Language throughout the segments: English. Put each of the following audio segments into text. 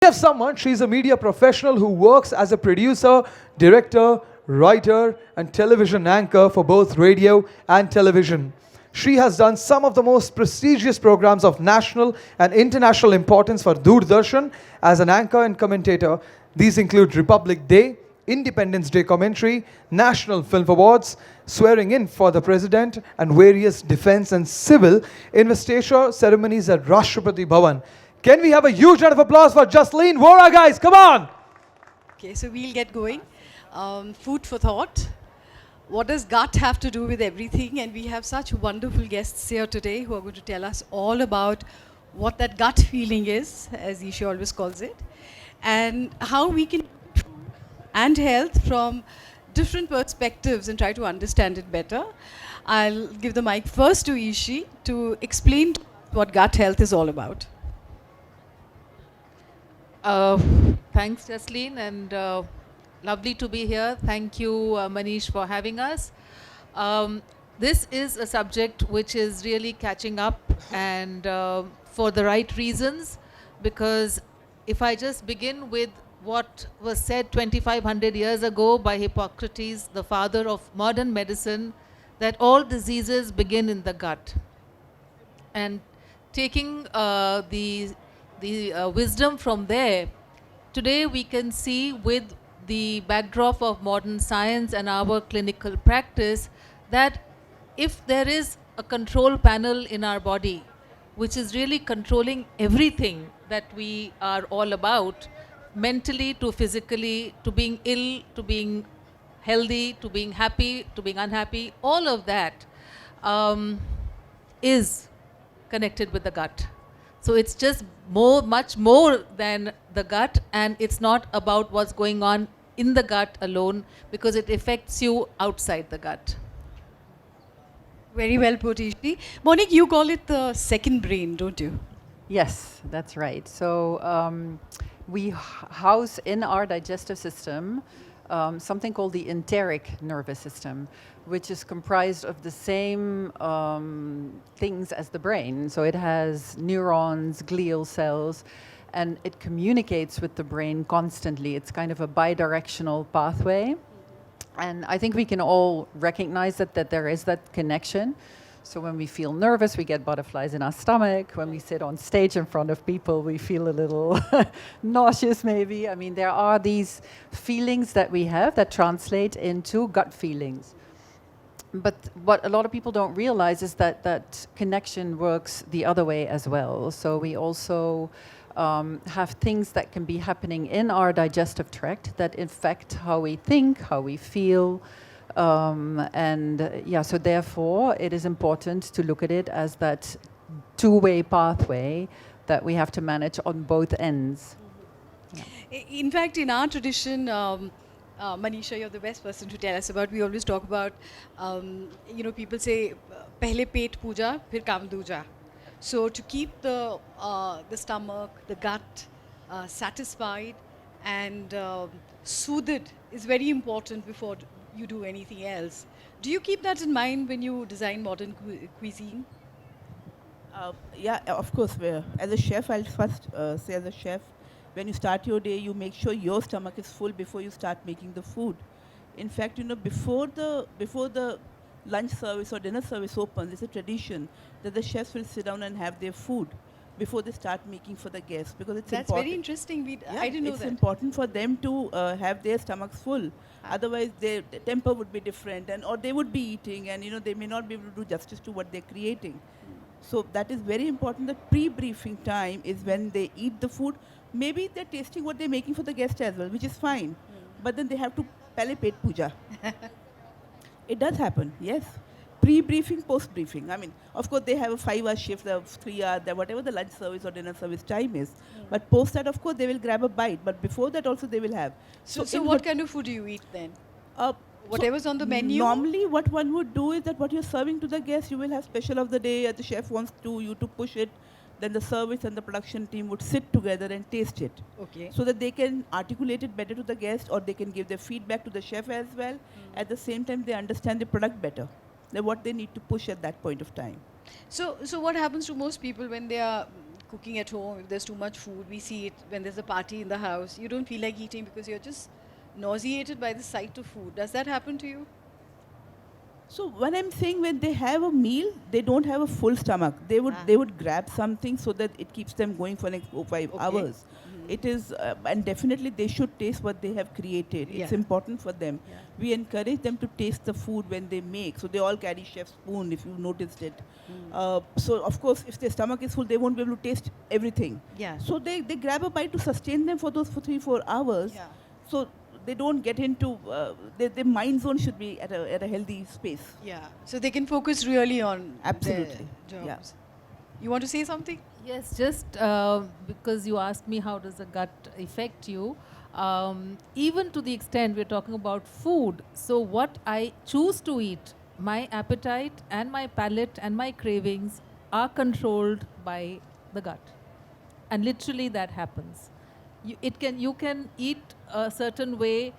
We have someone, she's a media professional who works as a producer, director, writer, and television anchor for both radio and television. She has done some of the most prestigious programs of national and international importance for Doordarshan as an anchor and commentator. These include Republic Day, Independence Day commentary, National Film Awards, swearing in for the president, and various defense and civil investiture ceremonies at Rashtrapati Bhavan. Can we have a huge round of applause for Jasleen Vohra, guys? Come on! Okay, so we'll get going. Food for thought. What does gut have to do with everything? And we have such wonderful guests here today who are going to tell us all about what that gut feeling is, as Ishi always calls it, and how we can and health from different perspectives and try to understand it better. I'll give the mic first to Ishi to explain what gut health is all about. Thanks, Jasleen, and lovely to be here. Thank you, Manish, for having us. This is a subject which is really catching up, and for the right reasons, because if I just begin with what was said 2500 years ago by Hippocrates, the father of modern medicine, that all diseases begin in the gut. And taking the wisdom from there, today we can see with the backdrop of modern science and our clinical practice that if there is a control panel in our body which is really controlling everything that we are all about, mentally to physically, to being ill, to being healthy, to being happy, to being unhappy, all of that is connected with the gut. So it's just much more than the gut, and it's not about what's going on in the gut alone, because it affects you outside the gut. Very well put, Ishi. Monique, you call it the second brain, don't you? Yes, that's right. So we house in our digestive system something called the enteric nervous system, which is comprised of the same things as the brain. So it has neurons, glial cells, and it communicates with the brain constantly. It's kind of a bidirectional pathway. And I think we can all recognize that there is that connection. So when we feel nervous, we get butterflies in our stomach. When we sit on stage in front of people, we feel a little nauseous maybe. I mean, there are these feelings that we have that translate into gut feelings. But what a lot of people don't realize is that that connection works the other way as well. So we also have things that can be happening in our digestive tract that affect how we think, how we feel. So therefore it is important to look at it as that two-way pathway that we have to manage on both ends. Yeah. In fact, in our tradition, Manisha, you're the best person to tell us about. We always talk about, people say, "Pehle pet puja, phir kaam dooja." So to keep the stomach, the gut satisfied and soothed is very important before you do anything else. Do you keep that in mind when you design modern cuisine? Yeah, of course. As a chef, I'll first say as a chef, when you start your day, you make sure your stomach is full before you start making the food. In fact, before the lunch service or dinner service opens, it's a tradition that the chefs will sit down and have their food before they start making for the guests, because it's That's important. very interesting. I didn't know that. It's important for them to have their stomachs full. Otherwise, their temper would be different, or they would be eating, and they may not be able to do justice to what they're creating. So that is very important. The pre-briefing time is when they eat the food. Maybe they're tasting what they're making for the guest as well, which is fine. But then they have to pehle puja. It does happen, yes. Pre-briefing, post-briefing. I mean, of course, they have a 5-hour shift, a 3-hour, whatever the lunch service or dinner service time is. But post that, of course, they will grab a bite. But before that, also, they will have. So what kind of food do you eat then? Whatever's on the menu? Normally, what one would do is that what you're serving to the guests, you will have special of the day. The chef wants you to push it. Then the service and the production team would sit together and taste it. Okay. So that they can articulate it better to the guest, or they can give their feedback to the chef as well. At the same time, they understand the product better, than what they need to push at that point of time. So what happens to most people when they are cooking at home, if there's too much food, we see it when there's a party in the house. You don't feel like eating because you're just nauseated by the sight of food. Does that happen to you? So when I'm saying when they have a meal, they don't have a full stomach. They would grab something so that it keeps them going for next 4-5 Okay. hours. It is, and definitely they should taste what they have created. It's Yeah. important for them. Yeah. We encourage them to taste the food when they make. So they all carry chef's spoon, if you've noticed it. So of course, if their stomach is full, they won't be able to taste everything. Yeah. So they grab a bite to sustain them for those 3-4 hours. Yeah. So they don't get into, their mind zone should be at a healthy space. Yeah. So they can focus really on Absolutely. their Yeah. jobs. You want to say something? Yes, just because you asked me how does the gut affect you, even to the extent we're talking about food. So what I choose to eat, my appetite and my palate and my cravings are controlled by the gut. And literally that happens. You can eat a certain way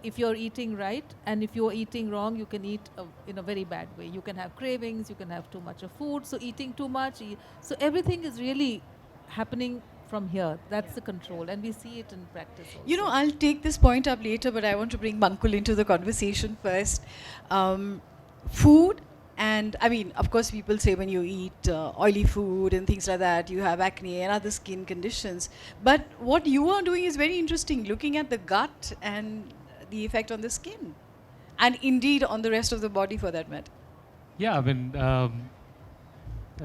if you're eating right, and if you're eating wrong, you can eat in a very bad way. You can have cravings, you can have too much of food, so eating too much. So everything is really happening from here. That's the control, and we see it in practice also. You know, I'll take this point up later, but I want to bring Mankul into the conversation first. Food, and I mean, of course, people say when you eat oily food and things like that, you have acne and other skin conditions. But what you are doing is very interesting, looking at the gut and the effect on the skin, and indeed on the rest of the body for that matter. Yeah, I mean,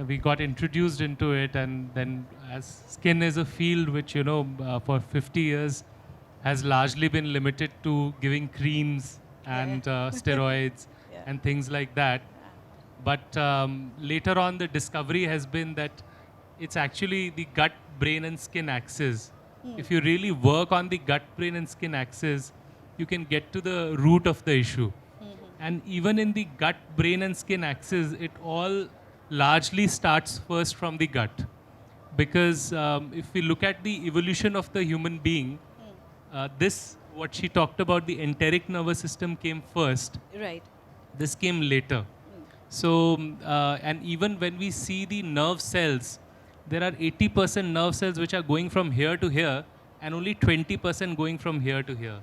we got introduced into it, and then as skin is a field which, for 50 years has largely been limited to giving creams and steroids Yeah. and things like that. But later on, the discovery has been that it's actually the gut, brain, and skin axis. If you really work on the gut, brain, and skin axis, you can get to the root of the issue. And even in the gut, brain, and skin axis, it all largely starts first from the gut. Because if we look at the evolution of the human being, what she talked about, the enteric nervous system came first. Right. This came later. So, and even when we see the nerve cells, there are 80% nerve cells which are going from here to here, and only 20% going from here to here.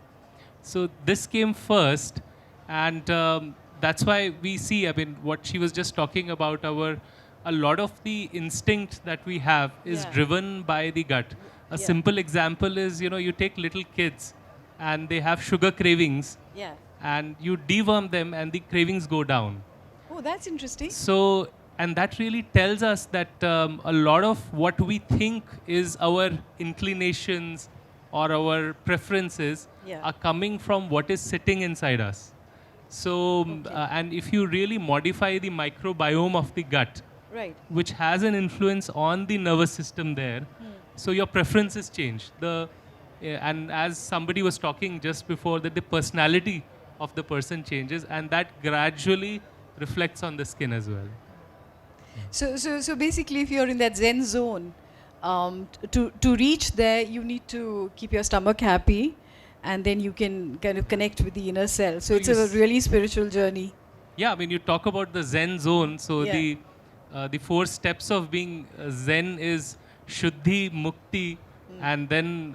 So this came first, and that's why we see, I mean, what she was just talking about, a lot of the instinct that we have is Yeah. driven by the gut. A Yeah. simple example is, you take little kids and they have sugar cravings, Yeah. and you deworm them and the cravings go down. Oh, that's interesting. So, and that really tells us that a lot of what we think is our inclinations or our preferences Yeah. are coming from what is sitting inside us. So, and if you really modify the microbiome of the gut, Right. which has an influence on the nervous system there, so your preferences change. And as somebody was talking just before, that the personality of the person changes, and that gradually reflects on the skin as well. So basically, if you're in that Zen zone, to reach there, you need to keep your stomach happy, and then you can kind of connect with the inner self. So So it's you a s- really spiritual journey. Yeah, I mean, you talk about the Zen zone. So Yeah. the 4 steps of being Zen is Shuddhi, Mukti, and then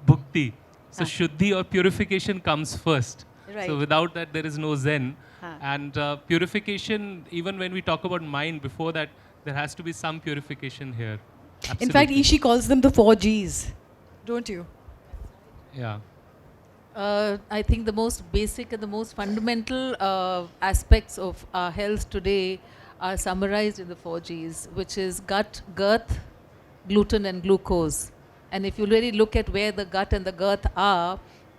Bhukti. So Shuddhi or purification comes first. Right. So without that, there is no Zen. Huh. And purification, even when we talk about mind, before that, there has to be some purification here. In fact, Absolutely. Ishi calls them the 4 Gs, don't you? Yeah. I think the most basic and the most fundamental aspects of our health today are summarized in the 4 Gs, which is gut, girth, gluten, and glucose. And if you really look at where the gut and the girth are,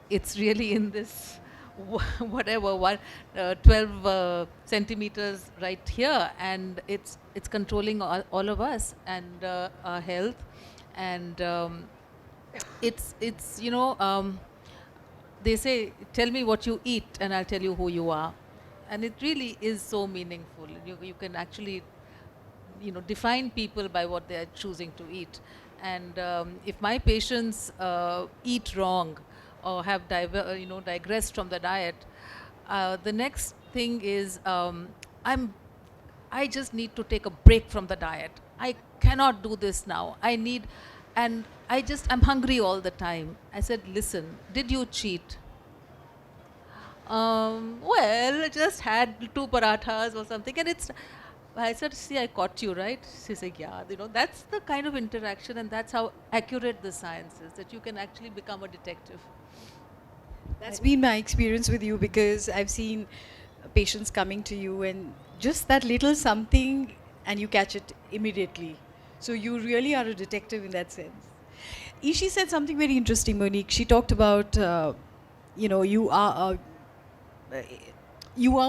it's really in this 12 centimeters right here, and it's controlling all of us and our health. And it's they say, tell me what you eat and I'll tell you who you are. And it really is so meaningful. You can actually, define people by what they are choosing to eat. And if my patients eat wrong or have digressed from the diet, the next thing is I just need to take a break from the diet. I cannot do this now. I need, and I'm hungry all the time. I said, listen, did you cheat? Well, I just had 2 parathas or something, and I said, see, I caught you, right? She said, yeah, that's the kind of interaction, and that's how accurate the science is, that you can actually become a detective. That's been my experience with you, because I've seen patients coming to you and just that little something and you catch it immediately. So you really are a detective in that sense. Ishi said something very interesting, Monique. She talked about, you are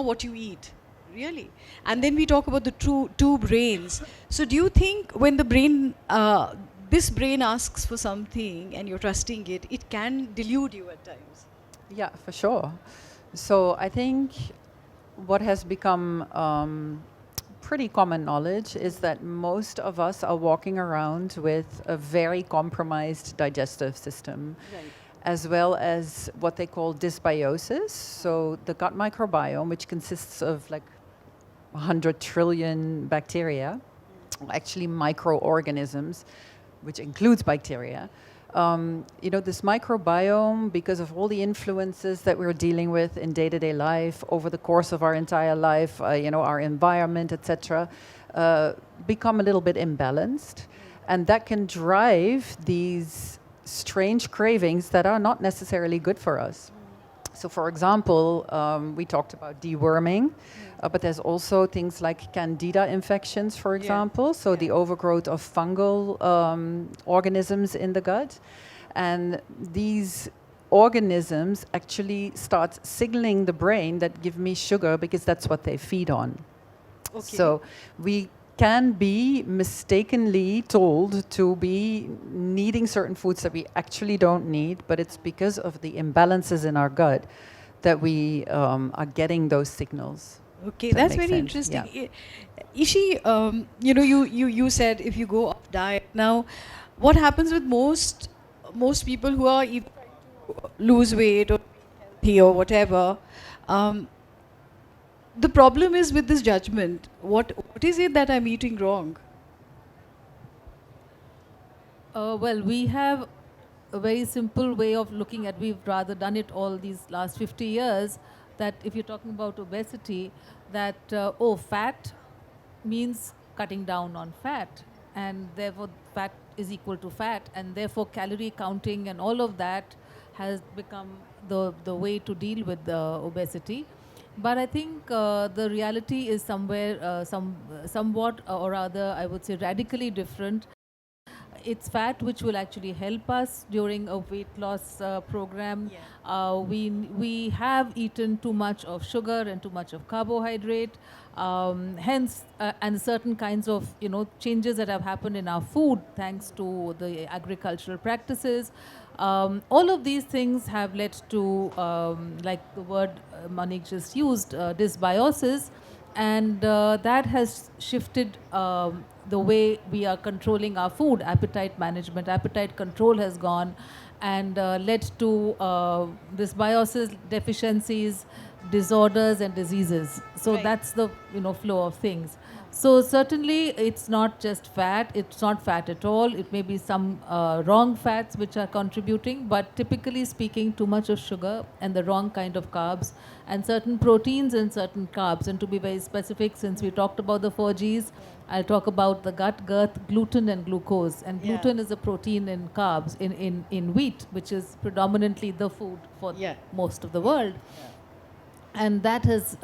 what you eat, really. And then we talk about the two brains. So do you think when the brain, this brain asks for something and you're trusting it, it can delude you at times? Yeah, for sure. So I think what has become pretty common knowledge is that most of us are walking around with a very compromised digestive system, Right. as well as what they call dysbiosis. So the gut microbiome, which consists of like 100 trillion bacteria, actually microorganisms, which includes bacteria. This microbiome, because of all the influences that we're dealing with in day-to-day life over the course of our entire life, our environment, etc., become a little bit imbalanced, and that can drive these strange cravings that are not necessarily good for us. So, for example, we talked about deworming, but there's also things like candida infections, for example, so the overgrowth of fungal organisms in the gut. And these organisms actually start signaling the brain that give me sugar because that's what they feed on. Okay. So we can be mistakenly told to be needing certain foods that we actually don't need, but it's because of the imbalances in our gut that we are getting those signals. Okay, Does that that's make very sense? interesting. Ishi, you said if you go off diet. Now, what happens with most people who are either trying to lose weight or healthy or whatever? The problem is with this judgment. What is it that I'm eating wrong? Well, we have a very simple way of looking at, we've rather done it all these last 50 years, that if you're talking about obesity, that, fat means cutting down on fat, and therefore fat is equal to fat, and therefore calorie counting and all of that has become the way to deal with the obesity. But I think the reality is somewhat, or rather, I would say radically different. It's fat which will actually help us during a weight loss program. We have eaten too much of sugar and too much of carbohydrate. Hence, and certain kinds of changes that have happened in our food thanks to the agricultural practices. All of these things have led to, like the word Monique just used, dysbiosis, and that has shifted the way we are controlling our food. Appetite management, appetite control has gone and led to dysbiosis, deficiencies, disorders and diseases. So that's the flow of things. So certainly it's not just fat, it's not fat at all. It may be some wrong fats which are contributing, but typically speaking, too much of sugar and the wrong kind of carbs and certain proteins and certain carbs. And to be very specific, since we talked about the 4Gs, I'll talk about the gut, girth, gluten and glucose. And gluten is a protein in carbs, in wheat, which is predominantly the food for most of the world. And that has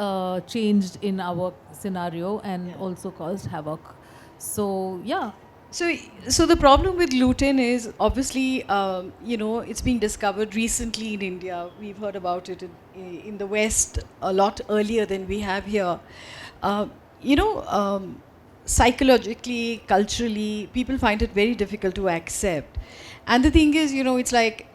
changed in our scenario and also caused havoc. So, So the problem with gluten is obviously, it's being discovered recently in India. We've heard about it in the West a lot earlier than we have here. Psychologically, culturally, people find it very difficult to accept. And the thing is, it's like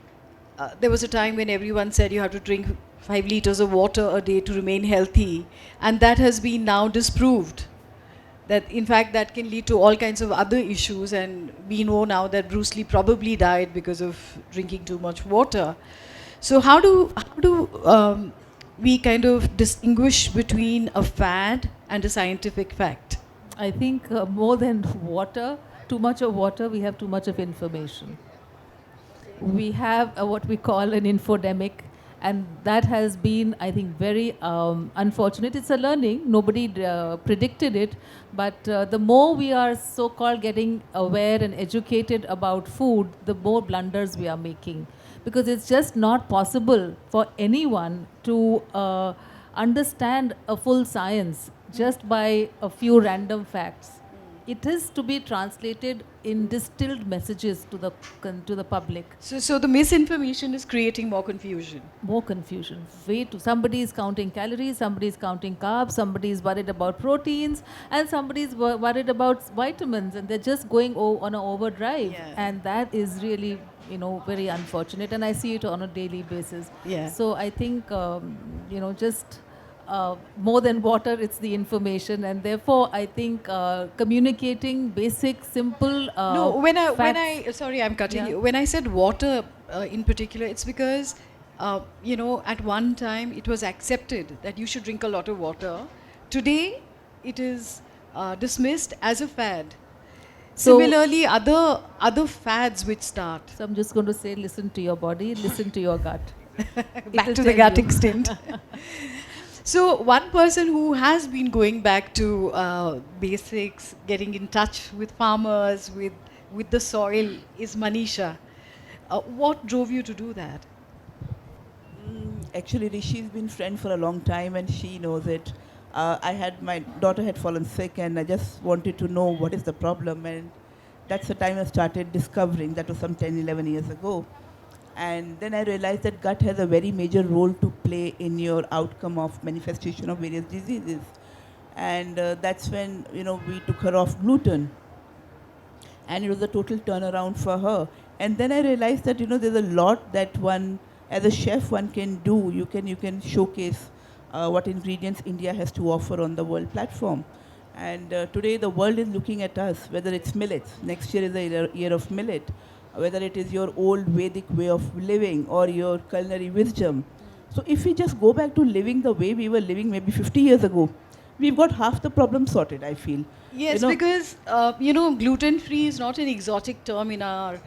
there was a time when everyone said you have to drink 5 liters of water a day to remain healthy. And that has been now disproved. That in fact that can lead to all kinds of other issues, and we know now that Bruce Lee probably died because of drinking too much water. So how do we kind of distinguish between a fad and a scientific fact? I think more than water, too much of water, we have too much of information. We have what we call an infodemic, and that has been, I think, very unfortunate. It's a learning. Nobody predicted it, but the more we are so-called getting aware and educated about food, the more blunders we are making, because it's just not possible for anyone to understand a full science just by a few random facts. It is to be translated in distilled messages to the public. So the misinformation is creating more confusion. More confusion. Somebody is counting calories, somebody is counting carbs, somebody is worried about proteins, and somebody is worried about vitamins, and they're just going on an overdrive. Yeah. And that is really, very unfortunate. And I see it on a daily basis. Yeah. So I think, just more than water, it's the information, and therefore I think communicating basic, simple. No, when facts. I sorry, I'm cutting Yeah. you. When I said water in particular, it's because at one time it was accepted that you should drink a lot of water. Today, it is dismissed as a fad. So- Similarly, other fads which start. So I'm just going to say, listen to your body, listen to your gut. Back It'll to the tell gut you. extent. So one person who has been going back to basics, getting in touch with farmers, with the soil, is Manisha. What drove you to do that? Actually, Rishi's been friend for a long time, and she knows it. My daughter had fallen sick, and I just wanted to know what is the problem, and that's the time I started discovering. That was some 10, 11 years ago. And then I realized that gut has a very major role to play in your outcome of manifestation of various diseases. And that's when, we took her off gluten. And it was a total turnaround for her. And then I realized that, there's a lot that one, as a chef, one can do. You can showcase what ingredients India has to offer on the world platform. And today the world is looking at us, whether it's millets. Next year is the year of millet. Whether it is your old Vedic way of living or your culinary wisdom. So if we just go back to living the way we were living maybe 50 years ago, we've got half the problem sorted, I feel. Yes, because gluten-free is not an exotic term in our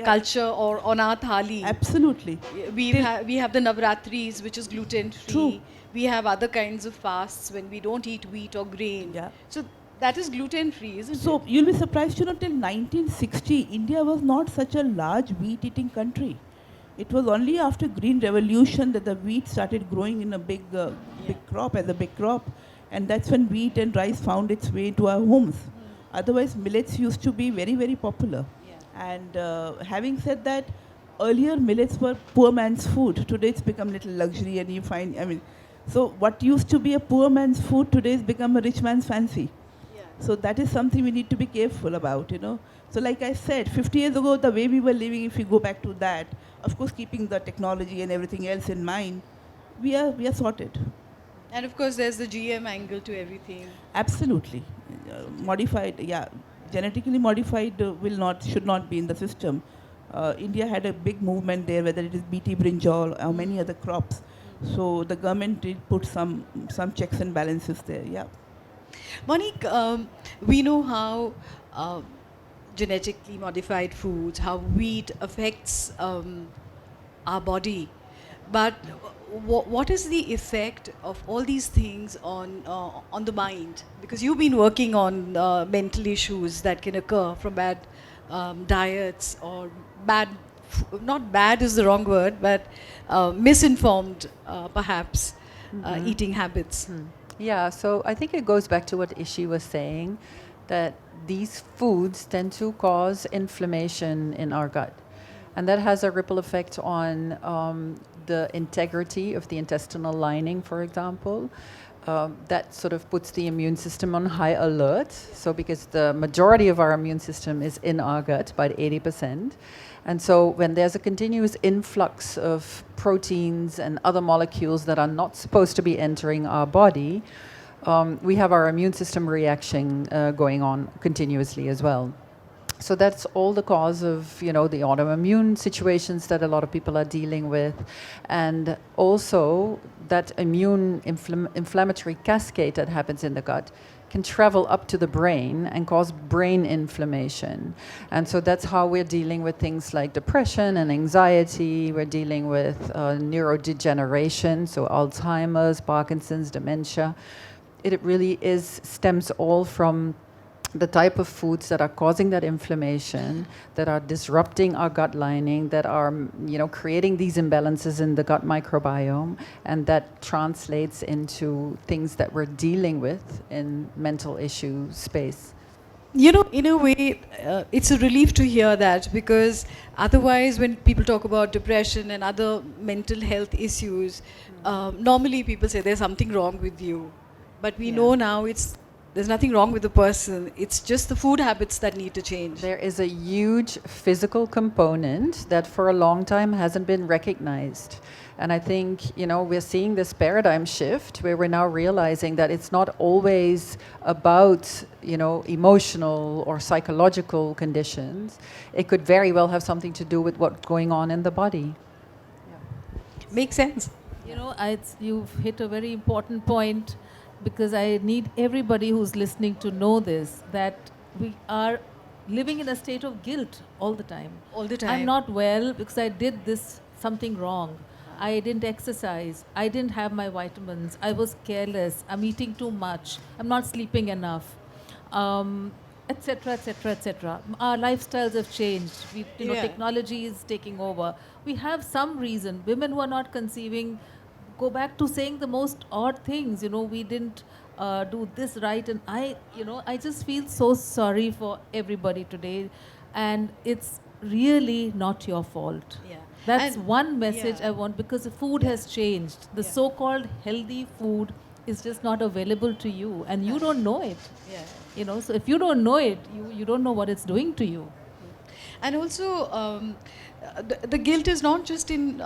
culture or on our thali. Absolutely. We have the Navratris, which is gluten-free. True. We have other kinds of fasts when we don't eat wheat or grain. Yeah. So that is gluten-free, isn't So it? you'll be surprised to know till 1960, India was not such a large wheat-eating country. It was only after Green Revolution that the wheat started growing in a big crop, as a big crop. And that's when wheat and rice found its way into our homes. Otherwise, millets used to be very, very popular. Yeah. And having said that, earlier millets were poor man's food. Today it's become little luxury, and you find, so what used to be a poor man's food today has become a rich man's fancy. So that is something we need to be careful about, So like I said, 50 years ago, the way we were living, if we go back to that, of course keeping the technology and everything else in mind, we are sorted. And of course, there's the GM angle to everything. Absolutely. Modified, genetically modified should not be in the system. India had a big movement there, whether it is BT brinjal or many other crops. So the government did put some checks and balances there, Monique, we know how genetically modified foods, how wheat affects our body, but what is the effect of all these things on the mind? Because you've been working on mental issues that can occur from bad diets or not bad is the wrong word, but misinformed perhaps eating habits. Yeah, so I think it goes back to what Ishi was saying, that these foods tend to cause inflammation in our gut. And that has a ripple effect on the integrity of the intestinal lining, for example. That sort of puts the immune system on high alert. So because the majority of our immune system is in our gut, about 80%. And so when there's a continuous influx of proteins and other molecules that are not supposed to be entering our body, we have our immune system reaction going on continuously as well. So that's all the cause of, the autoimmune situations that a lot of people are dealing with. And also that immune inflammatory cascade that happens in the gut can travel up to the brain and cause brain inflammation. And so that's how we're dealing with things like depression and anxiety. We're dealing with neurodegeneration, so Alzheimer's, Parkinson's, dementia. It really stems all from the type of foods that are causing that inflammation, that are disrupting our gut lining, that are, creating these imbalances in the gut microbiome, and that translates into things that we're dealing with in mental issue space. In a way, it's a relief to hear that, because otherwise when people talk about depression and other mental health issues, normally people say there's something wrong with you. But we know now there's nothing wrong with the person. It's just the food habits that need to change. There is a huge physical component that for a long time hasn't been recognized. And I think, we're seeing this paradigm shift where we're now realizing that it's not always about, emotional or psychological conditions. It could very well have something to do with what's going on in the body. Makes sense. You've hit a very important point, because I need everybody who's listening to know this, that we are living in a state of guilt all the time. All the time. I'm not well because I did something wrong. I didn't exercise. I didn't have my vitamins. I was careless. I'm eating too much. I'm not sleeping enough, etc., etc., etc. Our lifestyles have changed. Technology is taking over. We have some reason. Women who are not conceiving go back to saying the most odd things. We didn't do this right, and I just feel so sorry for everybody today, and it's really not your fault. Yeah. That's And one message I want, because the food has changed. The so-called healthy food is just not available to you, and you don't know it. Yeah. So if you don't know it, you don't know what it's doing to you. And also, the guilt is not just in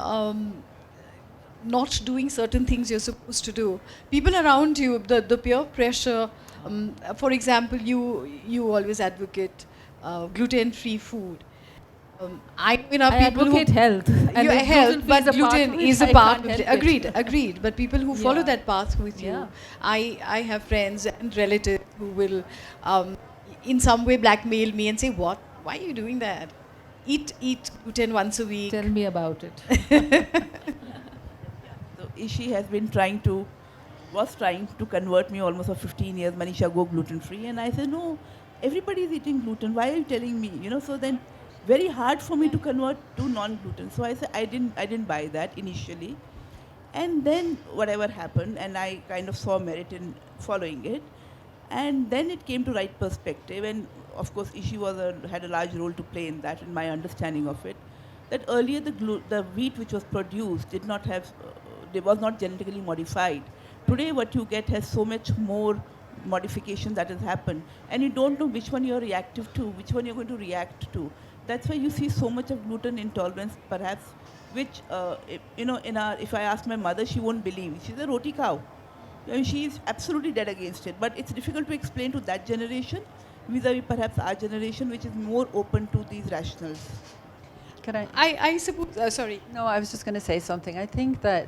not doing certain things you're supposed to do. People around you, the peer pressure. For example, you always advocate gluten-free food. I know I people advocate health. And you if health, but gluten-free gluten is I a part can't of it. help it. Agreed. But people who follow Yeah. that path with you, Yeah. I have friends and relatives who will, in some way, blackmail me and say, "What? Why are you doing that? Eat gluten once a week." Tell me about it. So Ishi was trying to convert me almost for 15 years. Manisha, go gluten free, and I said, no, everybody is eating gluten. Why are you telling me? So then, very hard for me to convert to non-gluten. So I said I didn't buy that initially, and then whatever happened, and I kind of saw merit in following it, and then it came to right perspective, and of course Ishi had a large role to play in that, in my understanding of it. That earlier the wheat which was produced was not genetically modified. Today what you get has so much more modification that has happened, and you don't know which one you're reactive to, which one you're going to react to. That's why you see so much of gluten intolerance, perhaps, which, if I ask my mother, she won't believe. She's a roti cow. She's absolutely dead against it. But it's difficult to explain to that generation vis-a-vis perhaps our generation, which is more open to these rationals. Can I? I suppose, sorry. No, I was just going to say something. I think that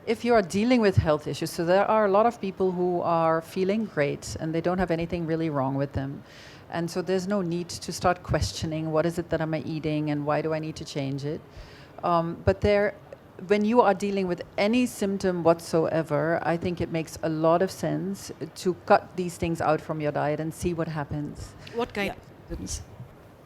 if you are dealing with health issues, so there are a lot of people who are feeling great and they don't have anything really wrong with them. And so there's no need to start questioning what is it that I'm eating and why do I need to change it. But when you are dealing with any symptom whatsoever, I think it makes a lot of sense to cut these things out from your diet and see what happens. What kind of symptoms?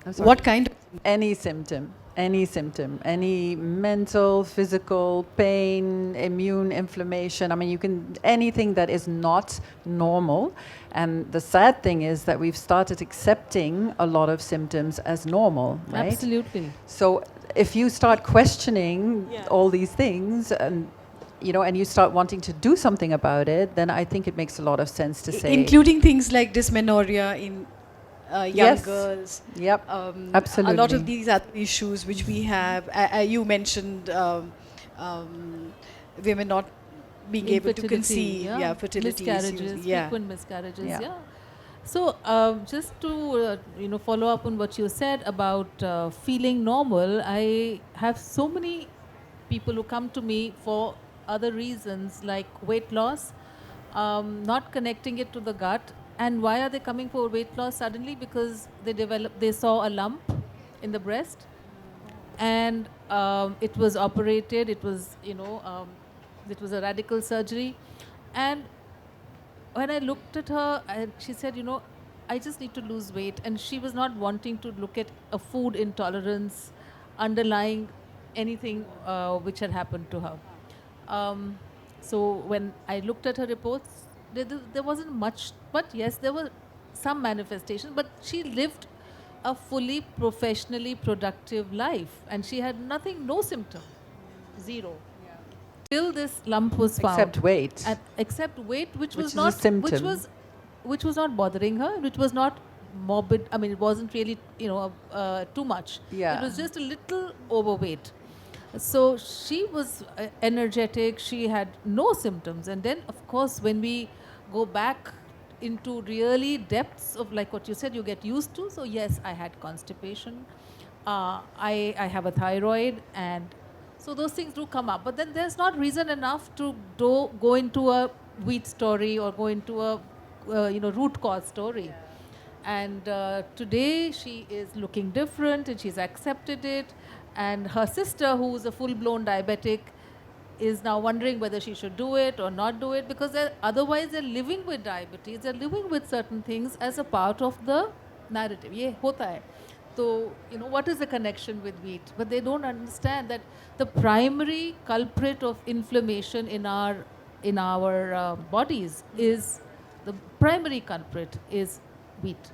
I'm sorry. What kind of Any symptom, any mental, physical, pain, immune inflammation. I mean, anything that is not normal. And the sad thing is that we've started accepting a lot of symptoms as normal, right? Absolutely. So if you start questioning all these things and you start wanting to do something about it, then I think it makes a lot of sense to say. including things like dysmenorrhea in young Yes. girls. Yep, A absolutely. lot of these other issues which we have. You mentioned women not being able to Infertility, conceive. Fertility miscarriages, issues. Yeah. frequent miscarriages. Yeah. Yeah. So just to follow up on what you said about feeling normal, I have so many people who come to me for other reasons like weight loss, not connecting it to the gut. And why are they coming for weight loss suddenly? Because they saw a lump in the breast, and it was operated. It was, it was a radical surgery. And when I looked at her, she said, I just need to lose weight. And she was not wanting to look at a food intolerance underlying anything which had happened to her. So when I looked at her reports, there wasn't much, but yes, there were some manifestations, but she lived a fully professionally productive life, and she had nothing, no symptom, zero. Till this lump was found. Except weight. Except weight, which was is not a symptom. which was not bothering her, which was not morbid. I mean, it wasn't really, too much. Yeah. It was just a little overweight. So she was energetic. She had no symptoms. And then, of course, when we go back into really depths of, like what you said, you get used to. So yes, I had constipation. I have a thyroid, and so those things do come up. But then there's not reason enough to go into a wheat story or go into a root cause story. And today she is looking different, and she's accepted it. And her sister, who's a full-blown diabetic, is now wondering whether she should do it or not do it, because otherwise they're living with diabetes, they're living with certain things as a part of the narrative. Ye hota hai. So, what is the connection with wheat? But they don't understand that the primary culprit of inflammation in our bodies is, the primary culprit is wheat,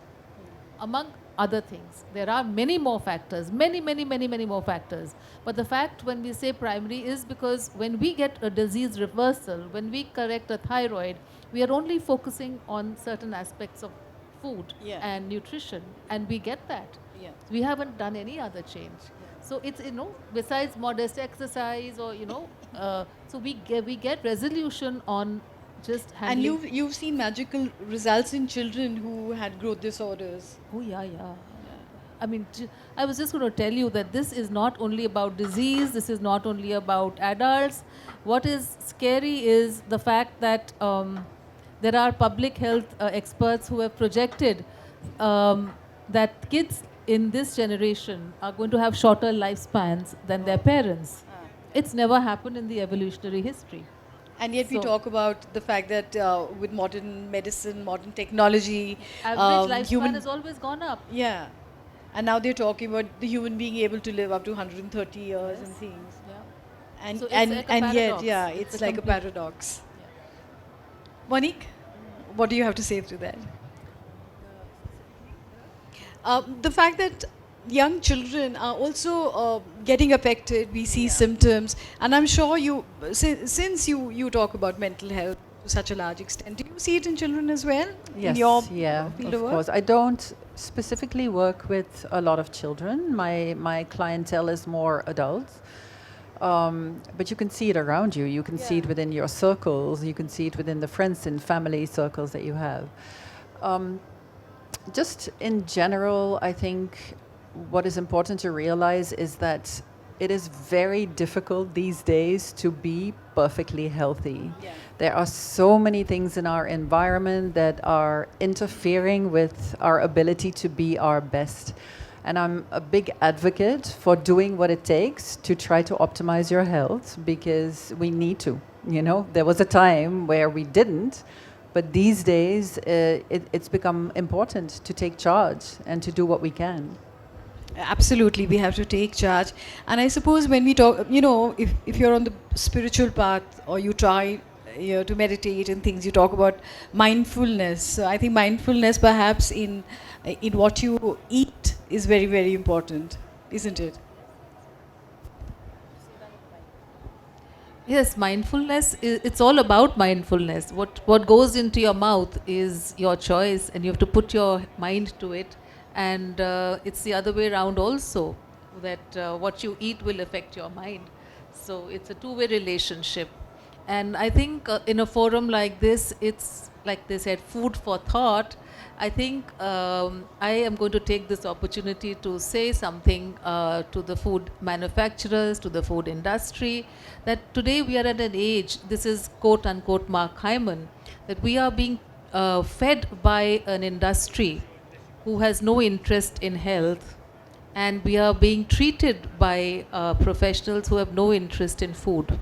among other things. There are many more factors, many more factors. But the fact when we say primary is because when we get a disease reversal, when we correct a thyroid, we are only focusing on certain aspects of food and nutrition, and we get that. Yeah. We haven't done any other change. So it's, besides modest exercise or, so we get resolution on just handling. And you've seen magical results in children who had growth disorders. Oh, yeah. I mean, I was just going to tell you that this is not only about disease, this is not only about adults. What is scary is the fact that there are public health experts who have projected that kids in this generation are going to have shorter lifespans than their parents. It's never happened in the evolutionary history. And yet we So- talk about the fact that with modern medicine, modern technology, Average lifespan human, has always gone up. yeah. And now they're talking about the human being able to live up to 130 years and things. Yeah. And So it's and like a and yet, paradox. yeah, It's it's a like a complete- paradox. Monique, what do you have to say to that? The fact that young children are also getting affected, we see symptoms, and I'm sure since you talk about mental health to such a large extent, do you see it in children as well? Yes, in your yeah, field of of work? course. I don't specifically work with a lot of children. My clientele is more adults. But you can see it around you. You can see it within your circles. You can see it within the friends and family circles that you have. Just in general, I think what is important to realize is that it is very difficult these days to be perfectly healthy. Yeah. There are so many things in our environment that are interfering with our ability to be our best. And I'm a big advocate for doing what it takes to try to optimize your health, because we need to. There was a time where we didn't, but these days it's become important to take charge and to do what we can. Absolutely, we have to take charge. And I suppose when we talk, if you're on the spiritual path or you try to meditate and things, you talk about mindfulness. So I think mindfulness perhaps in what you eat is very, very important, isn't it? Yes, mindfulness, it's all about mindfulness. What goes into your mouth is your choice, and you have to put your mind to it. And it's the other way around also, that what you eat will affect your mind. So it's a two-way relationship. And I think in a forum like this, it's like they said, food for thought. I think I am going to take this opportunity to say something to the food manufacturers, to the food industry, that today we are at an age, this is quote unquote Mark Hyman, that we are being fed by an industry who has no interest in health, and we are being treated by professionals who have no interest in food.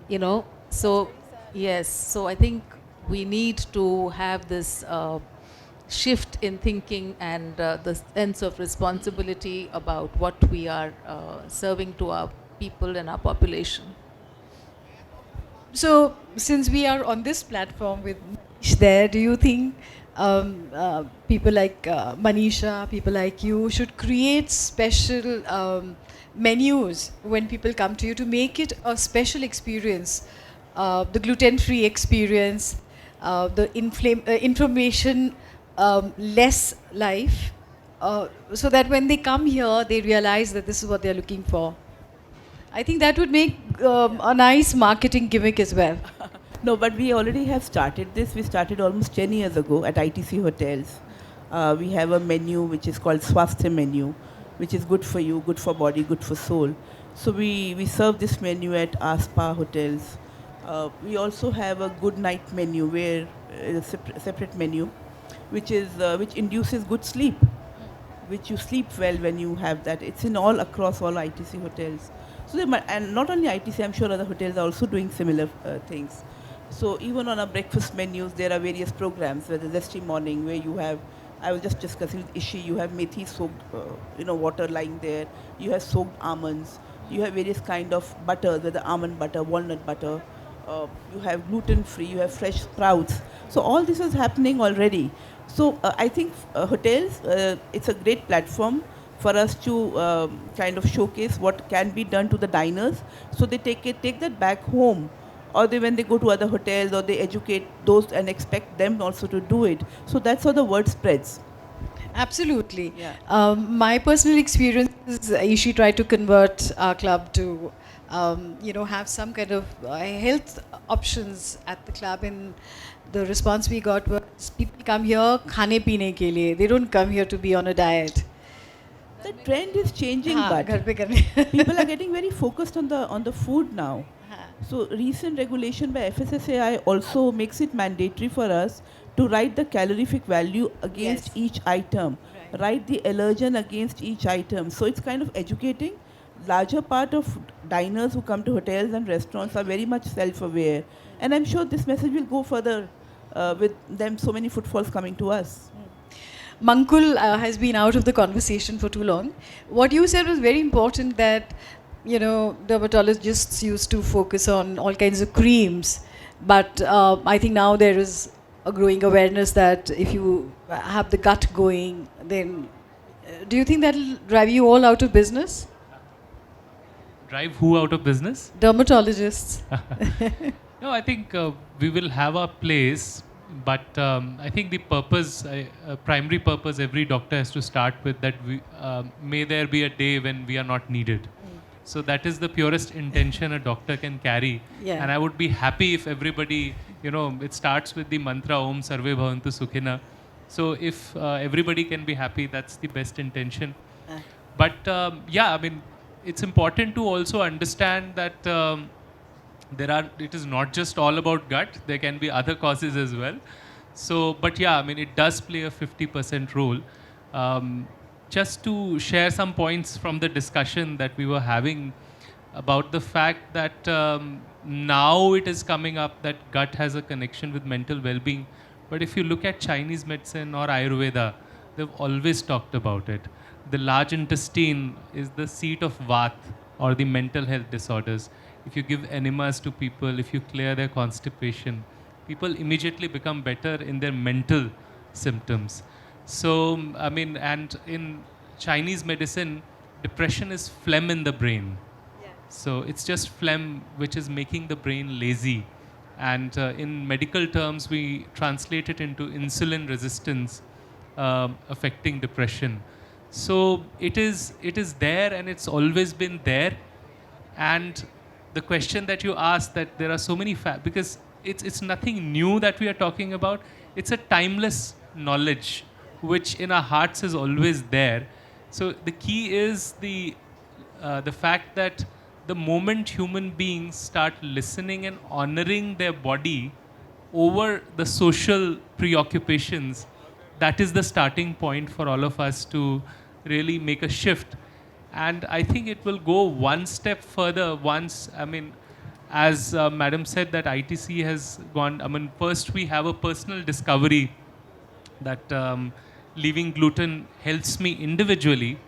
You know, so yes, so I think we need to have this shift in thinking and the sense of responsibility about what we are serving to our people and our population. So, since we are on this platform with Manish there, do you think people like Manisha, people like you, should create special menus when people come to you to make it a special experience, the gluten-free experience, the inflammation less life, so that when they come here, they realize that this is what they're looking for? I think that would make a nice marketing gimmick as well. No, but we already have started this. We started almost 10 years ago at ITC hotels. We have a menu which is called Swasthya menu, which is good for you, good for body, good for soul. So we serve this menu at our spa hotels. We also have a good night menu where a separate menu, which induces good sleep, which you sleep well when you have that. It's in all across all ITC hotels. So and not only ITC, I'm sure other hotels are also doing similar things. So even on our breakfast menus, there are various programs. Where the Zesty Morning, where you have, I was just discussing with Ishi, you have methi soaked, water lying there. You have soaked almonds. You have various kind of butters, whether almond butter, walnut butter. You have gluten-free. You have fresh sprouts. So all this is happening already. So I think hotels, it's a great platform for us to kind of showcase what can be done to the diners. So they take that back home, or when they go to other hotels, or they educate those and expect them also to do it. So that's how the word spreads. Absolutely. Yeah. My personal experience is Ishi tried to convert our club to, have some kind of health options at the club, and the response we got was people come here khane peene ke liye. They don't come here to be on a diet. The trend is changing, हाँ, but घर पे करने. people are getting very focused on the food now. हाँ. So recent regulation by FSSAI also makes it mandatory for us to write the calorific value against Yes. each item, Right. write the allergen against each item. So it's kind of educating. Larger part of diners who come to hotels and restaurants are very much self-aware, and I'm sure this message will go further with them. So many footfalls coming to us. Mankul has been out of the conversation for too long. What you said was very important, that dermatologists used to focus on all kinds of creams, but I think now there is a growing awareness that if you have the gut going, then do you think that will drive you all out of business? Drive who out of business? Dermatologists. No, I think we will have our place, but I think the purpose, primary purpose, every doctor has to start with that. May there be a day when we are not needed. So that is the purest intention a doctor can carry. Yeah. And I would be happy if everybody, it starts with the mantra Om Sarve Bhavantu Sukhina. So if everybody can be happy, that's the best intention. But it's important to also understand that it is not just all about gut. There can be other causes as well. So, but it does play a 50% role. Just to share some points from the discussion that we were having about the fact that now it is coming up that gut has a connection with mental well-being. But if you look at Chinese medicine or Ayurveda, they've always talked about it. The large intestine is the seat of Vat, or the mental health disorders. If you give enemas to people, if you clear their constipation, people immediately become better in their mental symptoms. So, and in Chinese medicine, depression is phlegm in the brain. Yeah. So it's just phlegm which is making the brain lazy. And in medical terms, we translate it into insulin resistance affecting depression. So it is there, and it's always been there. And the question that you asked, that there are so many because it's nothing new that we are talking about. It's a timeless knowledge which in our hearts is always there. So the key is the fact that the moment human beings start listening and honoring their body over the social preoccupations, that is the starting point for all of us to really make a shift. And I think it will go one step further once, I mean, as Madam said, that ITC has gone, I mean, first we have a personal discovery that leaving gluten helps me individually,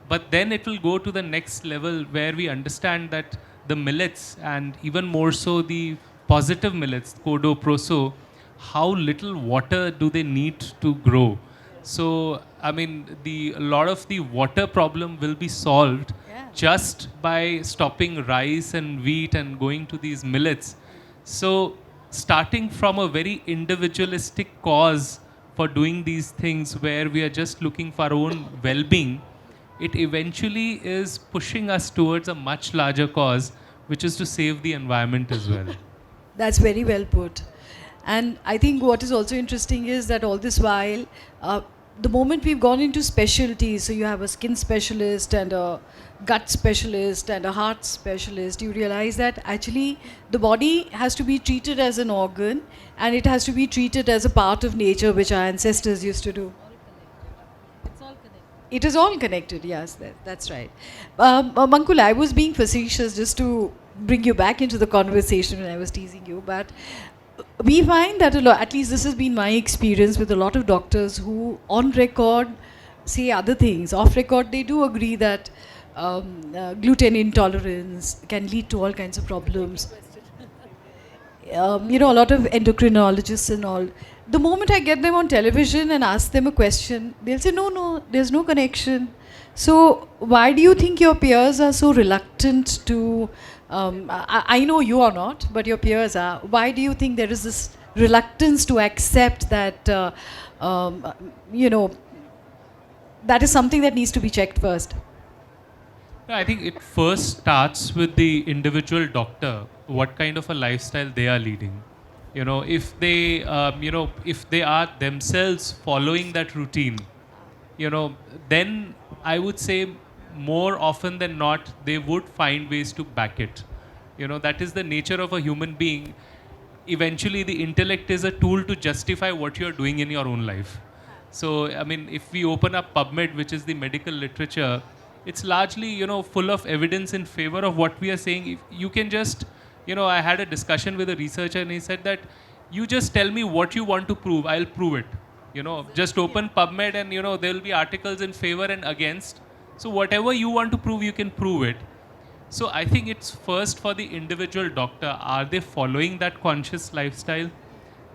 but then it will go to the next level where we understand that the millets, and even more so the positive millets, Kodo, Proso, how little water do they need to grow. So, I mean, a lot of the water problem will be solved just by stopping rice and wheat and going to these millets. So, starting from a very individualistic cause for doing these things where we are just looking for our own well-being, it eventually is pushing us towards a much larger cause, which is to save the environment as well. That's very well put. And I think what is also interesting is that all this while, the moment we've gone into specialties, so you have a skin specialist and a gut specialist and a heart specialist, you realize that actually the body has to be treated as an organ, and it has to be treated as a part of nature, which our ancestors used to do. It is all connected, yes, that's right. Mankul, I was being facetious just to bring you back into the conversation when I was teasing you, but we find that a lot, at least this has been my experience with a lot of doctors who on record say other things. Off record, they do agree that gluten intolerance can lead to all kinds of problems. A lot of endocrinologists and all. The moment I get them on television and ask them a question, they'll say, no, there's no connection. So why do you think your peers are so reluctant to, I know you are not, but your peers are. Why do you think there is this reluctance to accept that, that is something that needs to be checked first? I think it first starts with the individual doctor, what kind of a lifestyle they are leading. If they, if they are themselves following that routine, then I would say more often than not, they would find ways to back it. That is the nature of a human being. Eventually, the intellect is a tool to justify what you're doing in your own life. So, I mean, if we open up PubMed, which is the medical literature, it's largely, full of evidence in favor of what we are saying. If you can just, I had a discussion with a researcher and he said that you just tell me what you want to prove, I'll prove it. Just open PubMed and, there will be articles in favor and against. So whatever you want to prove, you can prove it. So I think it's first for the individual doctor. Are they following that conscious lifestyle?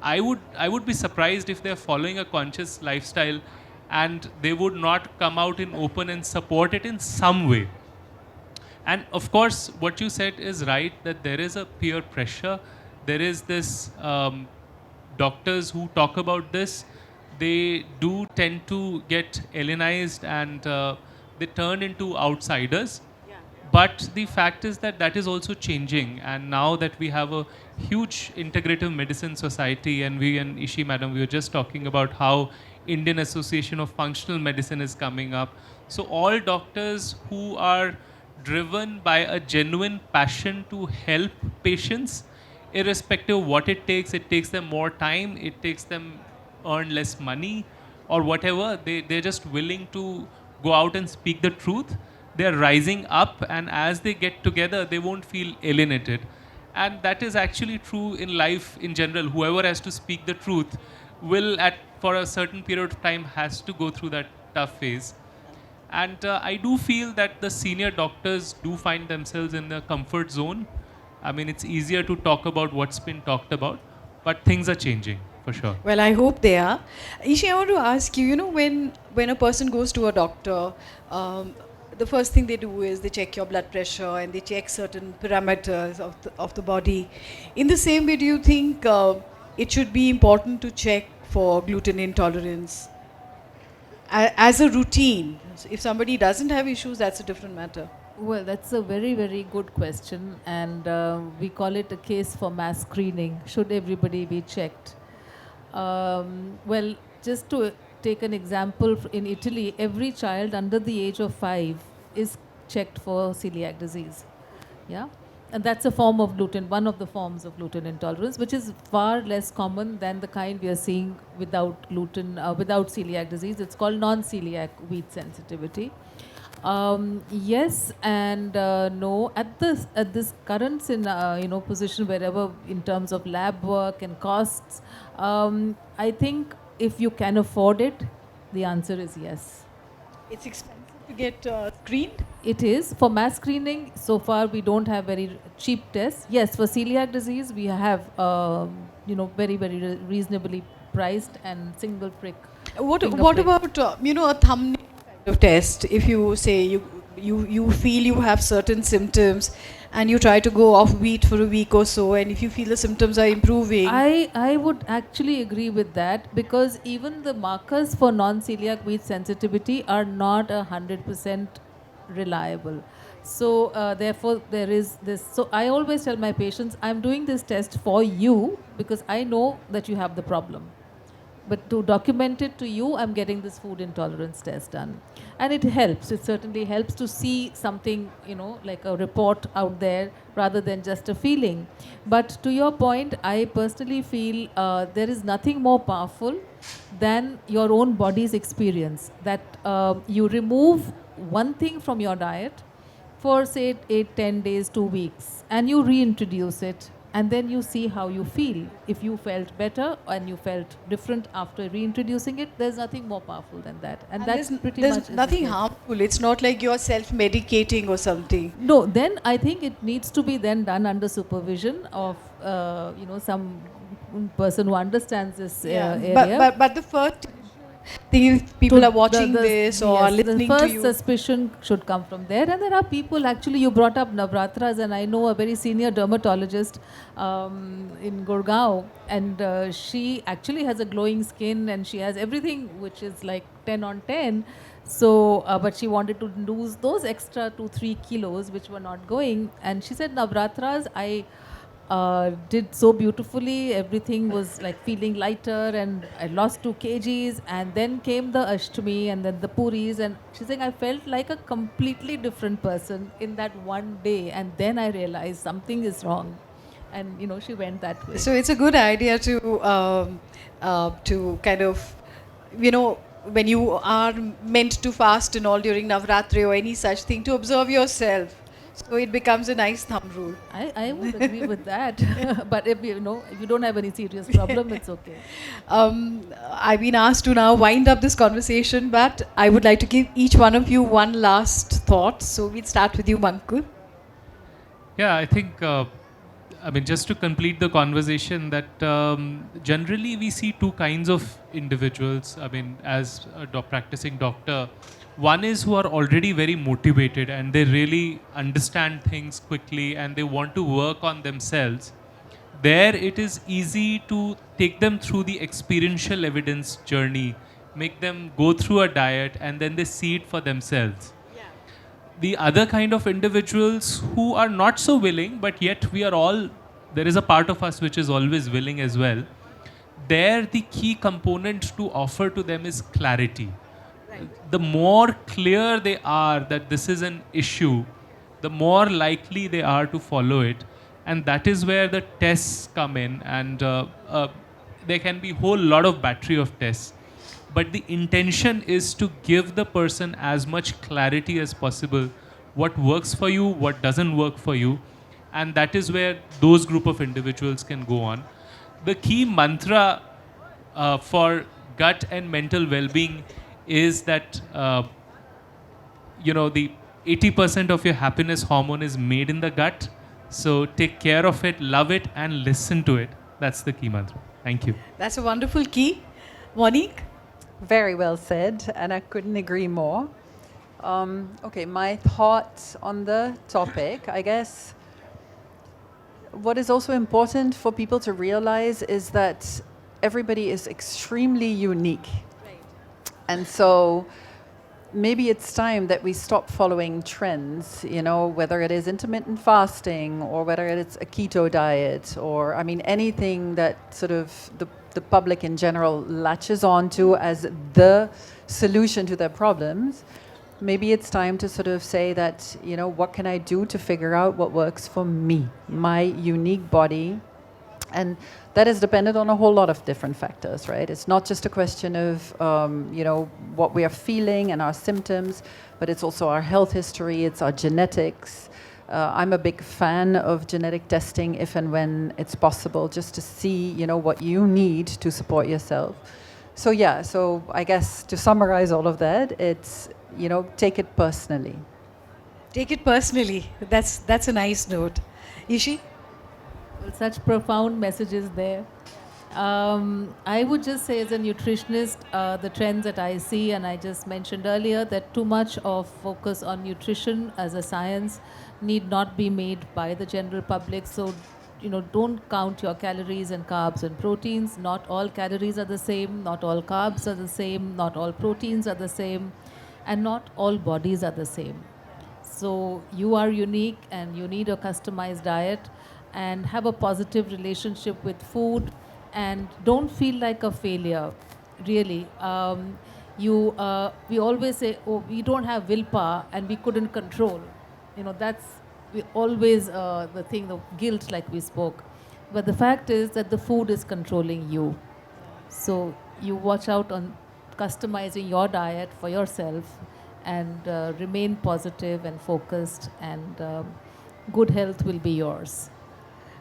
I would be surprised if they're following a conscious lifestyle and they would not come out in open and support it in some way. And of course, what you said is right, that there is a peer pressure. There is this doctors who talk about this, they do tend to get alienized and they turn into outsiders. But the fact is that is also changing. And now that we have a huge integrative medicine society, and we and Ishi madam, we were just talking about how Indian Association of Functional Medicine is coming up. So all doctors who are driven by a genuine passion to help patients, irrespective of what it takes them more time, it takes them earn less money or whatever, they're just willing to go out and speak the truth. They're rising up, and as they get together, they won't feel alienated. And that is actually true in life in general. Whoever has to speak the truth will, for a certain period of time, has to go through that tough phase. And I do feel that the senior doctors do find themselves in the comfort zone. I mean, it's easier to talk about what's been talked about, but things are changing, for sure. Well, I hope they are. Ishi, I want to ask you, when a person goes to a doctor, the first thing they do is they check your blood pressure and they check certain parameters of the body. In the same way, do you think it should be important to check for gluten intolerance as a routine? If somebody doesn't have issues, that's a different matter. Well, that's a very, very good question, and we call it a case for mass screening. Should everybody be checked? Well, just to take an example, in Italy, every child under the age of 5 is checked for celiac disease. Yeah, and that's a form of gluten, one of the forms of gluten intolerance, which is far less common than the kind we are seeing without gluten, without celiac disease. It's called non-celiac wheat sensitivity. Yes and no. At this current position, wherever in terms of lab work and costs, I think if you can afford it, the answer is yes. It's expensive to get screened. It is for mass screening. So far, we don't have very cheap tests. Yes, for celiac disease, we have very reasonably priced and single prick. What finger what prick. about a thumbnail kind of test? If you say you feel you have certain symptoms, and you try to go off wheat for a week or so, and if you feel the symptoms are improving, I would actually agree with that, because even the markers for non-celiac wheat sensitivity are not 100% reliable. So therefore there is this. So I always tell my patients, I'm doing this test for you because I know that you have the problem. But to document it to you, I'm getting this food intolerance test done. And it helps. It certainly helps to see something, like a report out there rather than just a feeling. But to your point, I personally feel there is nothing more powerful than your own body's experience. That you remove one thing from your diet for say 8, 10 days, 2 weeks, and you reintroduce it, and then you see how you feel. If you felt better and you felt different after reintroducing it, there's nothing more powerful than that. And that's pretty there's much is the nothing case. harmful. It's not like you're self-medicating or something. No, then I think it needs to be then done under supervision of some person who understands this area. But the first thing is people To are watching this or yes, listening the to first you. suspicion should come from there. And there are people, actually, you brought up Navratras, and I know a very senior dermatologist in Gurgaon, and she actually has a glowing skin, and she has everything which is like 10 on 10. So, but she wanted to lose those extra 2-3 kilos which were not going. And she said, Navratras, I did so beautifully. Everything was like feeling lighter, and I lost 2 kgs. And then came the Ashtami and then the Puris, and she's saying I felt like a completely different person in that one day. And then I realized something is wrong, and she went that way. So it's a good idea to kind of, when you are meant to fast and all during Navratri or any such thing, to observe yourself. So it becomes a nice thumb rule. I would agree with that. But if you don't have any serious problem, it's okay. I've been asked to now wind up this conversation, but I would like to give each one of you one last thought. So we'll start with you, Mankul. Yeah, I think, just to complete the conversation, that generally we see two kinds of individuals. As a practicing doctor, one is who are already very motivated and they really understand things quickly and they want to work on themselves. There it is easy to take them through the experiential evidence journey, make them go through a diet, and then they see it for themselves. The other kind of individuals who are not so willing, but yet there is a part of us which is always willing as well. There, the key component to offer to them is clarity. The more clear they are that this is an issue, the more likely they are to follow it. And that is where the tests come in, and there can be a whole lot of battery of tests. But the intention is to give the person as much clarity as possible, what works for you, what doesn't work for you, and that is where those group of individuals can go on. The key mantra for gut and mental well-being is that the 80% of your happiness hormone is made in the gut. So take care of it, love it, and listen to it. That's the key mantra. Thank you. That's a wonderful key. Monique? Very well said, and I couldn't agree more. Okay, my thoughts on the topic. I guess what is also important for people to realize is that everybody is extremely unique. And so maybe it's time that we stop following trends, you know, whether it is intermittent fasting or whether it's a keto diet or, I mean, anything that sort of the public in general latches onto as the solution to their problems. Maybe it's time to sort of say that, you know, what can I do to figure out what works for me, my unique body? And that is dependent on a whole lot of different factors, right? It's not just a question of, you know, what we are feeling and our symptoms, but it's also our health history, it's our genetics. I'm a big fan of genetic testing if and when it's possible, just to see, you know, what you need to support yourself. So yeah, so I guess to summarize all of that, it's, you know, take it personally. Take it personally. That's a nice note. Ishi? Well, such profound messages there. I would just say, as a nutritionist, the trends that I see, and I just mentioned earlier, that too much of focus on nutrition as a science need not be made by the general public. So, you know, don't count your calories and carbs and proteins. Not all calories are the same, not all carbs are the same, not all proteins are the same, and not all bodies are the same. So you are unique and you need a customized diet, and have a positive relationship with food, and don't feel like a failure, really. We always say, oh, we don't have willpower and we couldn't control. You know, that's always the thing, the guilt, like we spoke. But the fact is that the food is controlling you. So you watch out on customizing your diet for yourself, and remain positive and focused, and good health will be yours.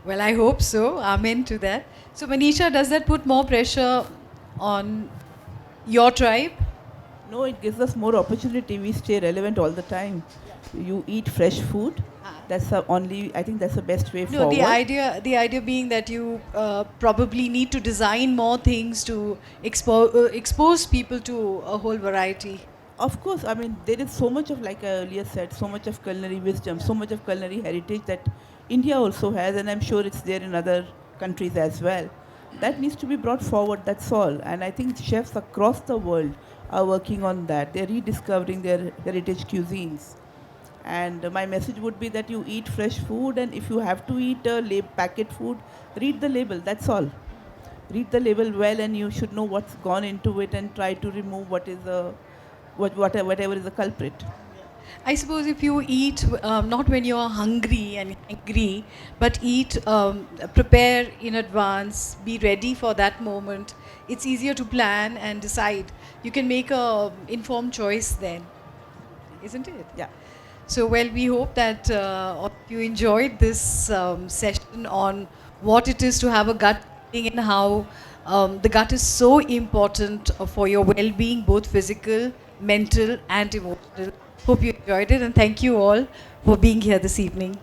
Well, I hope so. Amen to that. So, Manisha, does that put more pressure on your tribe? No, it gives us more opportunity. We stay relevant all the time. You eat fresh food. That's the only, I think that's the best way No, forward. the idea being that you probably need to design more things to expose people to a whole variety. Of course, I mean, there is so much of, like I earlier said, so much of culinary wisdom, so much of culinary heritage that India also has, and I'm sure it's there in other countries as well. That needs to be brought forward, that's all. And I think chefs across the world are working on that. They're rediscovering their heritage cuisines. And my message would be that you eat fresh food, and if you have to eat packet food, read the label, that's all. Read the label well, and you should know what's gone into it and try to remove what is whatever is the culprit. I suppose if you eat not when you're hungry and angry, but eat, prepare in advance, be ready for that moment, it's easier to plan and decide. You can make a informed choice then, isn't it? Yeah. So, well, we hope that all of you enjoyed this session on what it is to have a gut feeling, and how the gut is so important for your well-being, both physical, mental, and emotional. Hope you enjoyed it, and thank you all for being here this evening.